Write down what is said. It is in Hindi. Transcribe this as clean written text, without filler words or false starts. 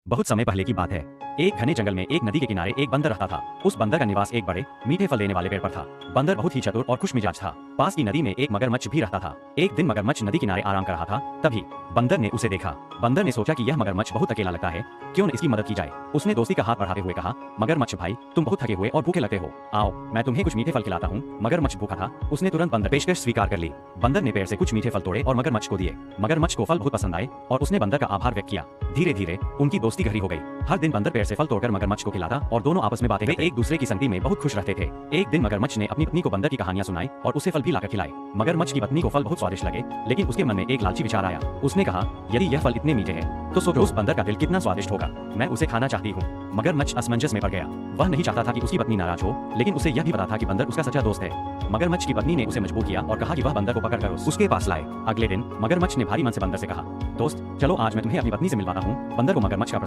बहुत समय पहले की बात है। एक घने जंगल में एक नदी के किनारे एक बंदर रहता था। उस बंदर का निवास एक बड़े मीठे फल देने वाले पेड़ पर था। बंदर बहुत ही चतुर और खुशमिजाज था। पास की नदी में एक मगरमच्छ भी रहता था। एक दिन मगरमच्छ नदी किनारे आराम कर रहा था, तभी बंदर ने उसे देखा। बंदर ने सोचा कि यह मगरमच्छ बहुत अकेला लगता है, क्यों न इसकी मदद की जाए। उसने दोस्ती का हाथ बढ़ाते हुए कहा, मगरमच्छ भाई, तुम बहुत थके हुए और भूखे लगते हो, आओ मैं तुम्हें कुछ मीठे फल खिलाता हूँ। मगरमच्छ भूखा था, उसने तुरंत बंदर पेशकश स्वीकार कर ली। बंदर ने पेड़ से कुछ मीठे फल तोड़े और मगरमच्छ को दिए। मगरमच्छ को फल बहुत पसंद आए और उसने बंदर का आभार व्यक्त किया। धीरे धीरे उनकी दोस्ती गहरी हो गई। हर दिन बंदर पेड़ से फल तोड़कर मगरमच्छ को खिलाता और दोनों आपस में बातें एक दूसरे की संगति में बहुत खुश रहते थे। एक दिन मगरमच्छ ने अपनी पत्नी को बंदर की कहानियां सुनाई और उसे फल भी लाकर खिलाए। मगरमच्छ की पत्नी को फल बहुत स्वादिष्ट लगे, लेकिन उसके मन में एक लालची विचार आया। उसने कहा, यदि यह फल इतने मीठे हैं, तो सोचो उस बंदर का दिल कितना स्वादिष्ट होगा, मैं उसे खाना चाहती हूँ। मगरमच्छ असमंजस में पड़ गया। वह नहीं चाहता था कि उसकी पत्नी नाराज हो, लेकिन उसे यह भी पता था कि बंदर उसका सच्चा दोस्त है। मगरमच्छ की पत्नी ने उसे मजबूर किया और कहा कि वह बंदर को पकड़कर उसके पास लाए। अगले दिन मगरमच्छ ने भारी मन से बंदर से कहा, दोस्त चलो आज मैं तुम्हें अपनी पत्नी से मिलवाता हूँ। बंदर को मगरमच्छ का